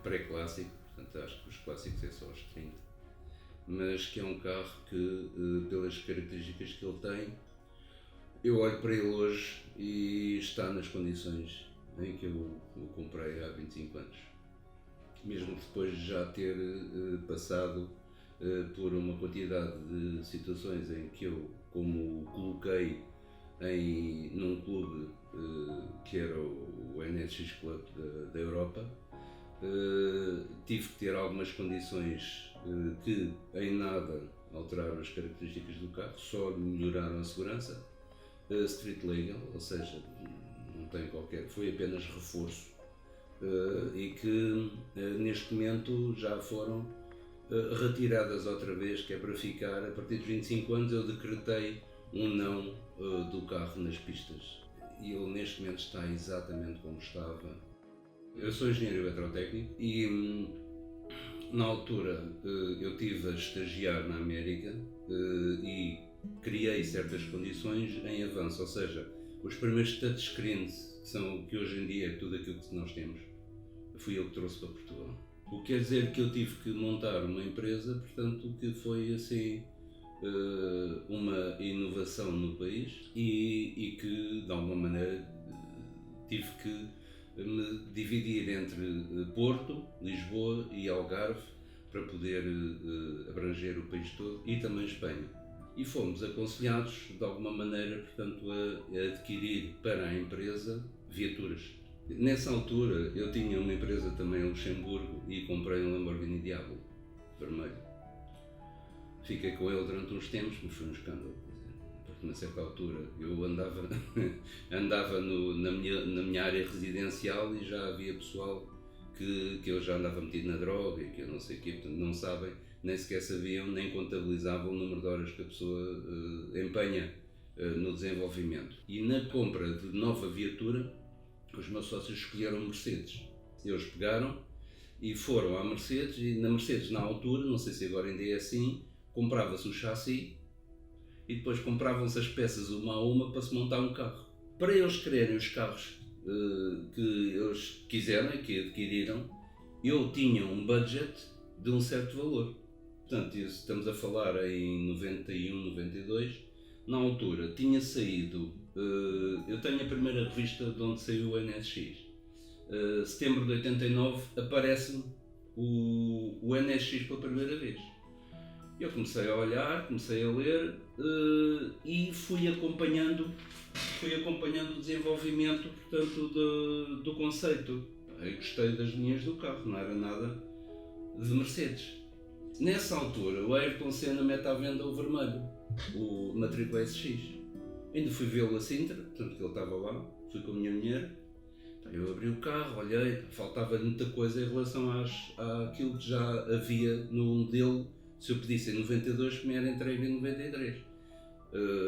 pré-clássico, portanto acho que os clássicos é só aos 30, mas que é um carro que, pelas características que ele tem, eu olho para ele hoje e está nas condições em que eu o comprei há 25 anos. Mesmo depois de já ter passado por uma quantidade de situações em que eu, como o coloquei num clube que era o NSX Club da Europa, tive que ter algumas condições que em nada alteraram as características do carro, só melhoraram a segurança. Street legal, ou seja, não tem qualquer, foi apenas reforço, e que neste momento já foram retiradas outra vez, que é para ficar. A partir dos 25 anos eu decretei um não do carro nas pistas, e ele neste momento está exatamente como estava. Eu sou engenheiro eletrotécnico e na altura eu estive a estagiar na América e criei certas condições em avanço, ou seja, os primeiros touchscreens, que são o que hoje em dia é tudo aquilo que nós temos, fui eu que trouxe para Portugal. O que quer dizer que eu tive que montar uma empresa, portanto, que foi assim uma inovação no país e que de alguma maneira tive que me dividir entre Porto, Lisboa e Algarve para poder abranger o país todo e também Espanha. E fomos aconselhados de alguma maneira, portanto, a adquirir para a empresa viaturas. Nessa altura eu tinha uma empresa também em Luxemburgo e comprei um Lamborghini Diablo vermelho. Fiquei com ele durante uns tempos, mas foi um escândalo. Porque, a certa altura, eu andava na minha área residencial e já havia pessoal que eu já andava metido na droga e que eu não sei o quê, portanto não sabem, nem sequer sabiam, nem contabilizavam o número de horas que a pessoa empenha no desenvolvimento. E na compra de nova viatura, os meus sócios escolheram Mercedes. Eles pegaram e foram à Mercedes, e na Mercedes, na altura, não sei se agora ainda é assim, comprava-se o chassi e depois compravam-se as peças uma a uma para se montar um carro. Para eles quererem os carros que eles quiseram e que adquiriram, eu tinha um budget de um certo valor. Portanto, estamos a falar em 91, 92, na altura tinha saído, eu tenho a primeira revista de onde saiu o NSX, setembro de 89, aparece-me o NSX pela primeira vez. Eu comecei a olhar, comecei a ler e fui acompanhando o desenvolvimento, portanto, do conceito. Eu gostei das linhas do carro, não era nada de Mercedes. Nessa altura, o Ayrton Senna mete à venda o vermelho, o matrícula SX. Ainda fui vê-lo a Sintra, portanto que ele estava lá, fui com a minha mulher. Eu abri o carro, olhei, faltava muita coisa em relação àquilo que já havia no modelo. Se eu pedisse em 92, que me era entregue em 93.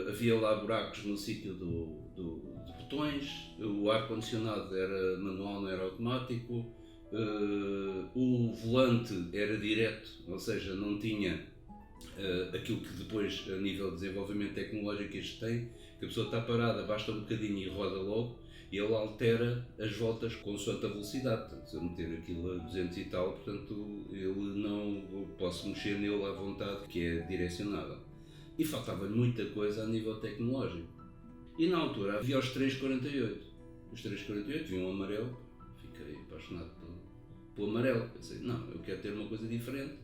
Havia lá buracos no sítio de botões, o ar-condicionado era manual, não era automático, o volante era direto, ou seja, não tinha aquilo que depois, a nível de desenvolvimento tecnológico, este tem, que a pessoa está parada, basta um bocadinho e roda logo, e ele altera as voltas consoante a velocidade. Portanto, se eu meter aquilo a 200 e tal, portanto, ele não posso mexer nele à vontade, que é direcionável. E faltava muita coisa a nível tecnológico. E na altura havia os 348. Os 348 vinham amarelo, fiquei apaixonado pelo amarelo. Pensei, não, eu quero ter uma coisa diferente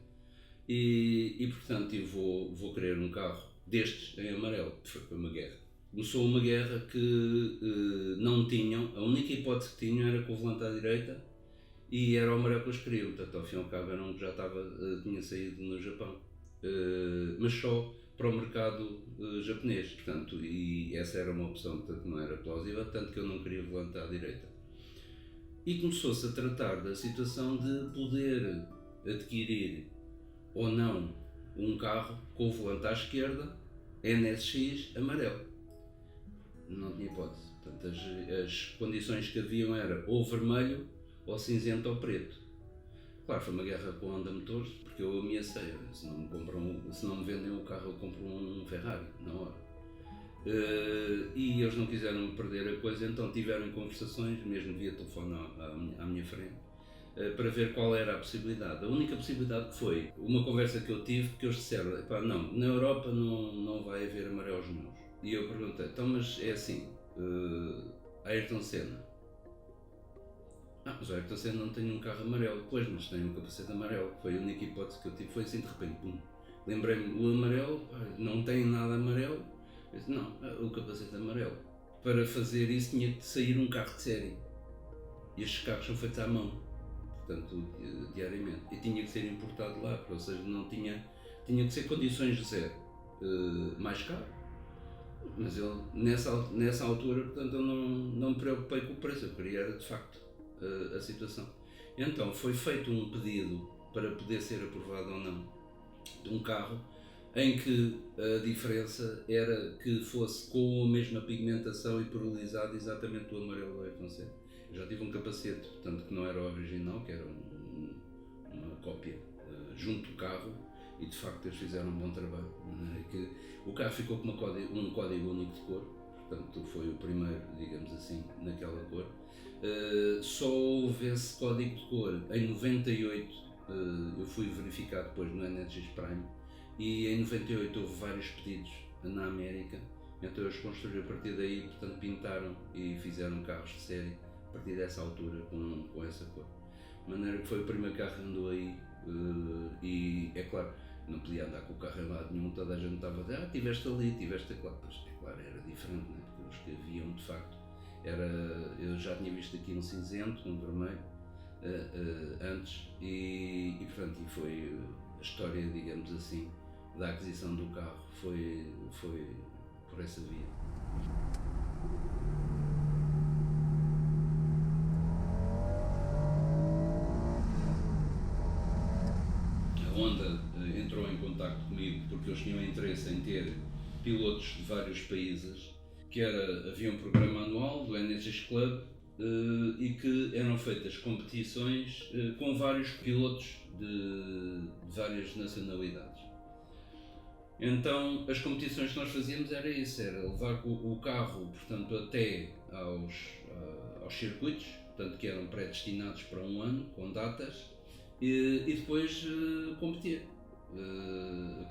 e portanto, eu vou querer um carro destes em amarelo. Foi uma guerra. Começou uma guerra que não tinham, a única hipótese que tinham era com o volante à direita e era o amarelo que eles queriam, portanto ao fim e ao cabo era um que já tinha saído no Japão, mas só para o mercado japonês, portanto, e essa era uma opção, portanto não era plausível, tanto que eu não queria volante à direita. E começou-se a tratar da situação de poder adquirir ou não um carro com o volante à esquerda, NSX amarelo. Não tinha hipótese. Portanto, as condições que haviam era ou vermelho, ou cinzento ou preto. Claro, foi uma guerra com a Honda Motors, porque eu ameacei, se não me vendem o carro, eu compro um Ferrari, na hora. E eles não quiseram perder a coisa, então tiveram conversações, mesmo via telefone à minha frente, para ver qual era a possibilidade. A única possibilidade que foi uma conversa que eu tive, que eles disseram, não, na Europa não vai haver amarelos nenhum. E eu perguntei, então mas é assim, Ayrton Senna. Mas o Ayrton Senna não tem um carro amarelo. Pois, mas tem um capacete amarelo. Foi a única hipótese que eu tive, foi assim de repente, pum. Lembrei-me, o amarelo, não tem nada amarelo. Eu disse, não, o capacete amarelo. Para fazer isso tinha que sair um carro de série. E estes carros são feitos à mão, portanto, diariamente. E tinha que ser importado lá, ou seja, não tinha que ser condições de zero. Mais caro. Mas eu, nessa altura, portanto, eu não me preocupei com o preço, eu queria era de facto a situação. Então foi feito um pedido para poder ser aprovado ou não de um carro em que a diferença era que fosse com a mesma pigmentação e perolizado exatamente do amarelo do Ayrton Senna. Eu já tive um capacete, portanto que não era o original, que era uma cópia junto do carro, e de facto eles fizeram um bom trabalho. Que o carro ficou com um código único de cor, portanto foi o primeiro, digamos assim, naquela cor. Só houve esse código de cor em 98, eu fui verificar depois no NSX Prime, e em 98 houve vários pedidos na América, então eles construíram a partir daí, portanto pintaram e fizeram carros de série a partir dessa altura com essa cor. De maneira que foi o primeiro carro que andou aí, e é claro, não podia andar com o carro em lado nenhum, toda a gente estava a dizer, tiveste ali, tiveste lá, mas é claro, era diferente, né? Porque os que haviam de facto, eu já tinha visto aqui um cinzento, um vermelho, antes, e portanto, e foi a história, digamos assim, da aquisição do carro, foi por essa via. A Honda entrou em contacto comigo porque eles tinham interesse em ter pilotos de vários países, havia um programa anual do NSX Club e que eram feitas competições com vários pilotos de várias nacionalidades. Então as competições que nós fazíamos era isso, era levar o carro, portanto, até aos circuitos, portanto, que eram predestinados para um ano, com datas, e depois competir.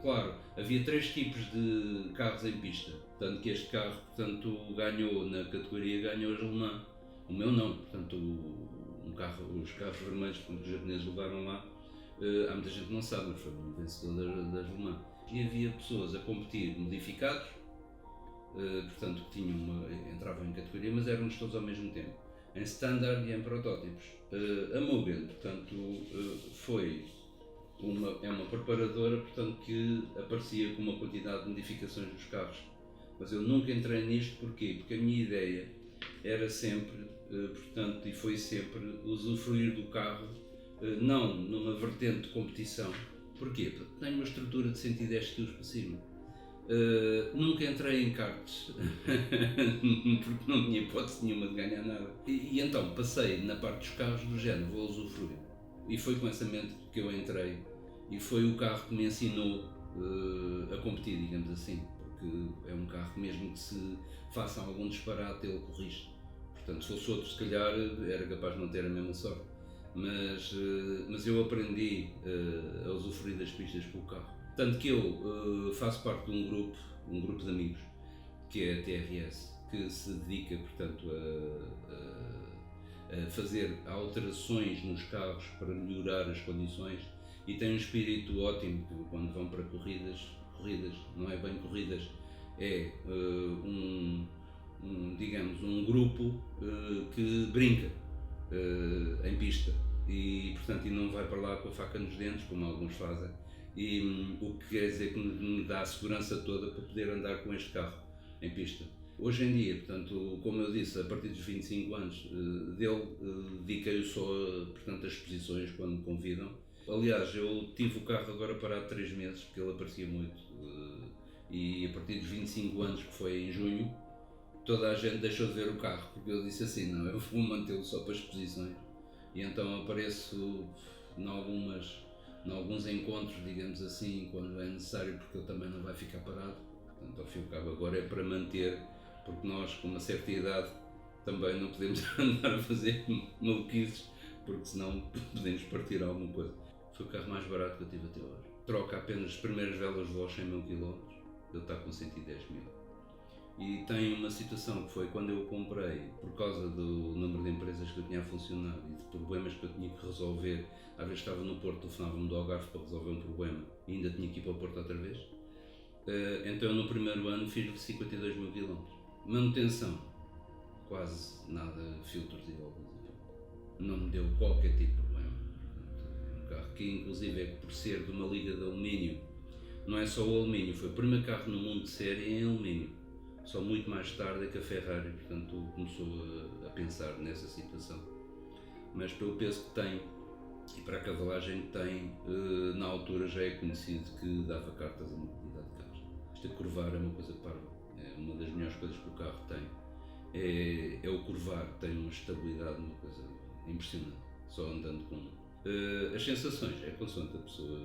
Claro, havia 3 tipos de carros em pista, portanto que este carro, portanto, ganhou na categoria, ganhou as Le Mans. O meu não, portanto os carros vermelhos que os japoneses levaram lá, há muita gente que não sabe, mas foi um vencedor das Le Mans. E havia pessoas a competir modificados, portanto que entravam em categoria, mas éramos todos ao mesmo tempo, em standard e em protótipos. A Mugen, portanto, é uma preparadora, portanto, que aparecia com uma quantidade de modificações dos carros. Mas eu nunca entrei nisto, porquê? Porque a minha ideia era sempre, portanto, e foi sempre, usufruir do carro, não numa vertente de competição. Porquê? Porque tenho uma estrutura de 110 kg para cima. Nunca entrei em karts, porque não tinha hipótese nenhuma de ganhar nada. E então passei na parte dos carros do género, vou usufruir. E foi com essa mente que eu entrei, e foi o carro que me ensinou a competir, digamos assim, porque é um carro que mesmo que se faça algum disparate, ele corrige. Portanto, se fosse outro, se calhar era capaz de não ter a mesma sorte. Mas eu aprendi a usufruir das pistas com o carro. Tanto que eu faço parte de um grupo de amigos, que é a TRS, que se dedica, portanto, a fazer alterações nos carros para melhorar as condições, e tem um espírito ótimo quando vão para corridas, não é bem corridas, é digamos, um grupo que brinca em pista e, portanto, não vai para lá com a faca nos dentes, como alguns fazem, e o que quer dizer que me dá a segurança toda para poder andar com este carro em pista. Hoje em dia, portanto, como eu disse, a partir dos 25 anos dediquei-o só portanto, a exposições quando me convidam. Aliás, eu tive o carro agora parado 3 meses, porque ele aparecia muito, e a partir dos 25 anos, que foi em junho, toda a gente deixou de ver o carro, porque eu disse assim, não, eu vou mantê-lo só para exposições. E então apareço em alguns encontros, digamos assim, quando é necessário, porque ele também não vai ficar parado. Portanto, ao fim e ao cabo, agora é para manter, porque nós, com uma certa idade, também não podemos andar a fazer maluquices, porque senão podemos partir alguma coisa. Foi o carro mais barato que eu tive até hoje. Troca apenas as primeiras velas de voz 100 mil km, ele está com 110 mil. E tem uma situação que foi quando eu comprei, por causa do número de empresas que eu tinha a funcionar e de problemas que eu tinha que resolver. Às vezes estava no Porto, telefonava-me do Algarve para resolver um problema e ainda tinha que ir para o Porto outra vez. Então no primeiro ano fiz 52 mil km. Manutenção, quase nada, filtros e válvulas. Não me deu qualquer tipo de problema. Um carro que inclusive é por ser de uma liga de alumínio, não é só o alumínio, foi o primeiro carro no mundo de série em alumínio. Só muito mais tarde é que a Ferrari, portanto, começou a pensar nessa situação. Mas pelo peso que tem e para a cavalagem que tem, na altura já é conhecido que dava cartas a mobilidade de carros. Este curvar é uma coisa parva, é uma das melhores coisas que o carro tem. É o curvar, tem uma estabilidade, uma coisa impressionante, só andando com as sensações, é consoante a pessoa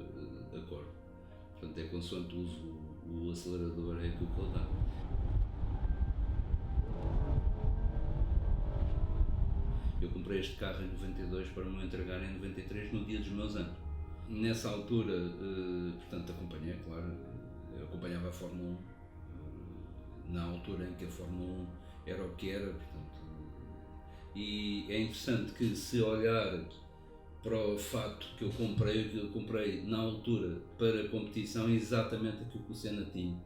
acorda. Portanto, é consoante uso o acelerador, é aquilo que ele dá. Eu comprei este carro em 92 para me entregar em 93, no dia dos meus anos. Nessa altura, portanto, acompanhei, claro, eu acompanhava a Fórmula 1, na altura em que a Fórmula 1 era o que era, portanto, e é interessante que se olhar para o facto que eu comprei na altura para a competição exatamente aquilo que o Senna tinha.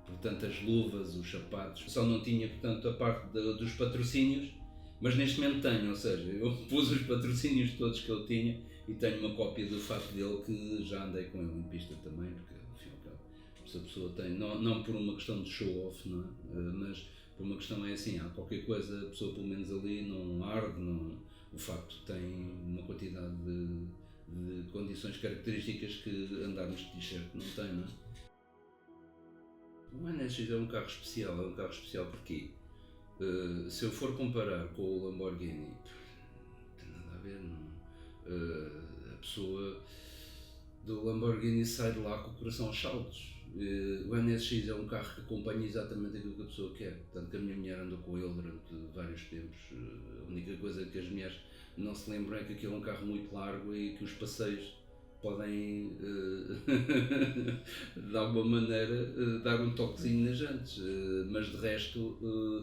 Portanto, as luvas, os sapatos, só não tinha, portanto, a parte dos patrocínios, mas neste momento tenho, ou seja, eu pus os patrocínios todos que eu tinha e tenho uma cópia do fato dele que já andei com ele em pista também, porque enfim, se a pessoa tem, não por uma questão de show-off, não é? Mas por uma questão é assim, há qualquer coisa, a pessoa pelo menos ali não arde, o facto tem uma quantidade de condições características que andarmos de t-shirt não tem, não é? O NSX é um carro especial porquê? Se eu for comparar com o Lamborghini, não tem nada a ver, não. A pessoa do Lamborghini sai de lá com o coração aos saltos. O NSX é um carro que acompanha exatamente aquilo que a pessoa quer. Tanto que a minha mulher andou com ele durante vários tempos. A única coisa que as mulheres não se lembram é que aquilo é um carro muito largo e que os passeios podem, de alguma maneira, dar um toquezinho nas jantes, mas de resto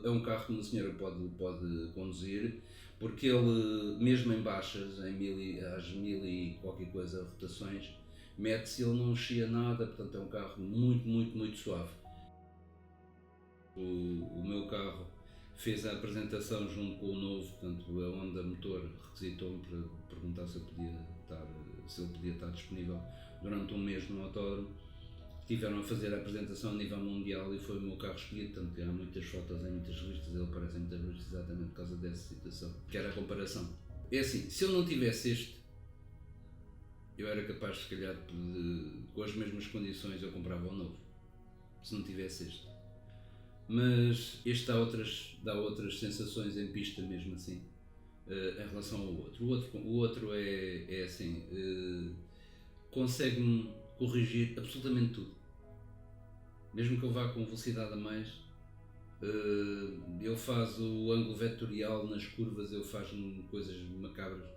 é um carro que uma senhora pode conduzir, porque ele, mesmo em baixas, às 1000 e qualquer coisa rotações, mete-se, ele não chia nada, portanto é um carro muito suave. O meu carro fez a apresentação junto com o novo, portanto a Honda Motor requisitou-me para perguntar se ele podia estar disponível durante um mês no autódromo. Tiveram a fazer a apresentação a nível mundial e foi o meu carro escolhido, tanto que há muitas fotos em muitas revistas, ele aparece em muitas revistas exatamente por causa dessa situação, que era a comparação. É assim, se eu não tivesse este, eu era capaz, se calhar, com as mesmas condições, eu comprava o novo, se não tivesse este. Mas este dá outras sensações em pista mesmo assim, em relação ao outro. O outro é assim, consegue-me corrigir absolutamente tudo. Mesmo que eu vá com velocidade a mais, ele faz o ângulo vetorial nas curvas, ele faz-me coisas macabras,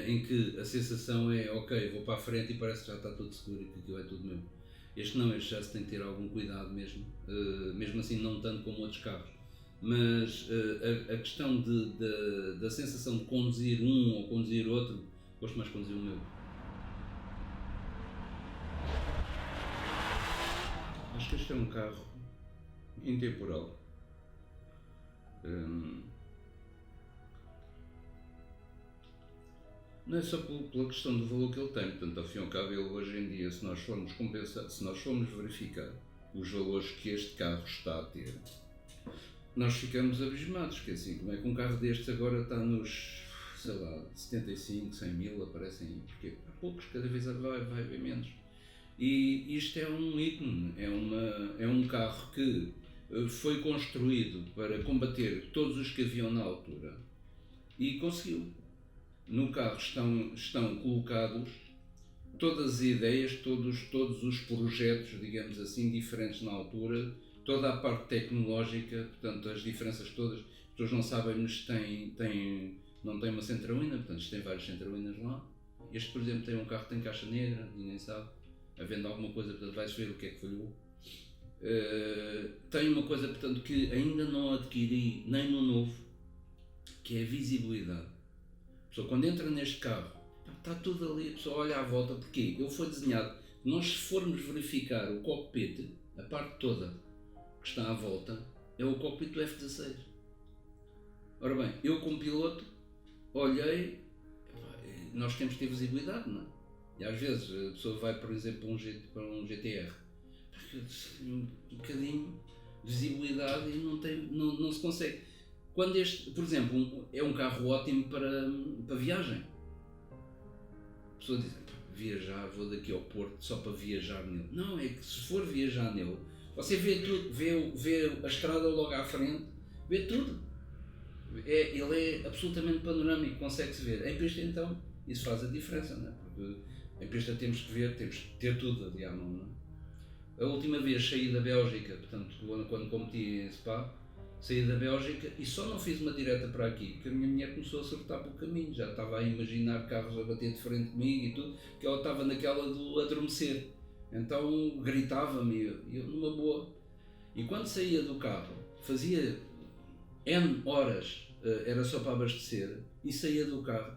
em que a sensação é, ok, vou para a frente e parece que já está tudo seguro e que aquilo é tudo meu. Este já se tem que ter algum cuidado mesmo, mesmo assim não tanto como outros carros. Mas a questão da sensação de conduzir um ou conduzir outro, gosto mais de conduzir o meu. Acho que este é um carro intemporal. Não é só pela questão do valor que ele tem, portanto, ao fim e ao cabo, ele hoje em dia, se nós formos verificar os valores que este carro está a ter, nós ficamos abismados, porque assim, como é que um carro destes agora está nos, sei lá, 75, 100 mil, aparecem aí, porque há poucos, cada vez vai haver menos. E isto é um ícone, é um carro que foi construído para combater todos os que haviam na altura e conseguiu. No carro estão colocados todas as ideias, todos os projetos, digamos assim, diferentes na altura, toda a parte tecnológica, portanto as diferenças todas, as pessoas não sabem, mas tem não tem uma centralina, portanto isto tem vários centralinas lá. Este, por exemplo, tem um carro que tem caixa negra, ninguém sabe. Havendo alguma coisa, portanto vai-se ver o que é que falhou. Tem uma coisa, portanto, que ainda não adquiri nem no novo, que é a visibilidade. A pessoa, quando entra neste carro, está tudo ali, a pessoa olha à volta, porque ele foi desenhado. Nós, se formos verificar o cockpit, a parte toda que está à volta, é o cockpit do F-16. Ora bem, eu como piloto, olhei, nós temos que ter visibilidade, não é? E às vezes a pessoa vai, por exemplo, para um GTR, um bocadinho de visibilidade e não se consegue. Quando este, por exemplo, é um carro ótimo para viagem. A pessoa diz, viajar, vou daqui ao Porto só para viajar nele. Não, é que se for viajar nele, você vê tudo, vê a estrada logo à frente, vê tudo. Ele é absolutamente panorâmico, consegue-se ver. Em pista então, isso faz a diferença, não é? Porque em pista temos que ter tudo ali à mão, não é? A última vez saí da Bélgica, portanto, quando competi em Spa, saí da Bélgica e só não fiz uma direta para aqui, porque a minha mulher começou a surtar pelo caminho, já estava a imaginar carros a bater de frente comigo e tudo, que ela estava naquela do adormecer. Então gritava-me e eu numa boa. E quando saía do carro, fazia N horas, era só para abastecer, e saía do carro,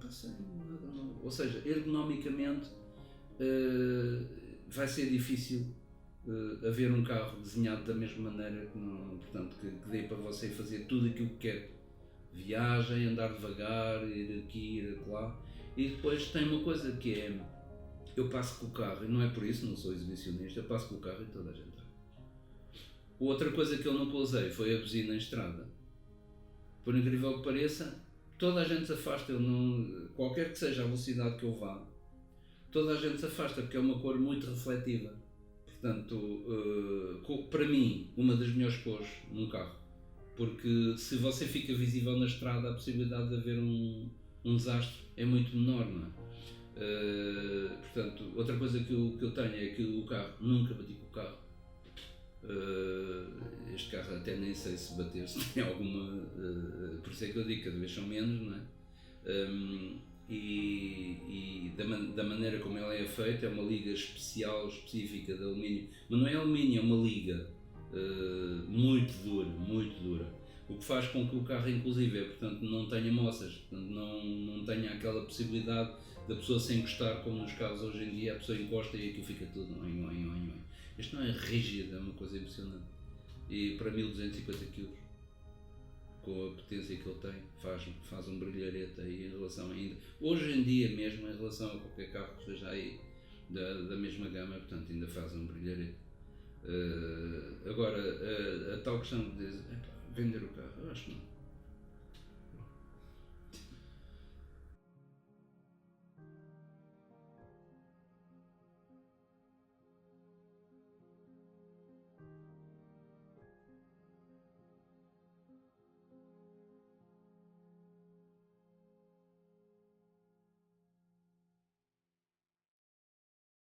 ou seja, ergonomicamente vai ser difícil haver um carro desenhado da mesma maneira que dê para você fazer tudo aquilo que quer. Viagem, andar devagar, ir aqui, ir lá. E depois tem uma coisa que é, eu passo com o carro, e não é por isso, não sou exibicionista, eu passo com o carro e toda a gente. Outra coisa que eu nunca usei foi a buzina em estrada. Por incrível que pareça, toda a gente se afasta, qualquer que seja a velocidade que eu vá, toda a gente se afasta porque é uma cor muito refletiva. Portanto, para mim, uma das melhores cores num carro, porque se você fica visível na estrada, a possibilidade de haver um desastre é muito menor, não é? Portanto, outra coisa que eu tenho é que o carro, nunca bati com o carro. Este carro até nem sei se bater, se tem alguma, por isso é que eu digo, cada vez são menos, não é? E da maneira como ela é feita, é uma liga específica de alumínio, mas não é alumínio, é uma liga muito dura, o que faz com que o carro inclusive portanto, não tenha moças, portanto, não tenha aquela possibilidade da pessoa se encostar, como nos carros hoje em dia, a pessoa encosta e aquilo fica tudo. Este não é rígido, é uma coisa impressionante, e para 1250 kg, com a potência que ele tem, faz um brilharete aí em relação ainda, hoje em dia mesmo, em relação a qualquer carro que esteja aí da mesma gama, portanto ainda faz um brilharete. Agora, a tal questão de dizer, vender o carro, eu acho que não.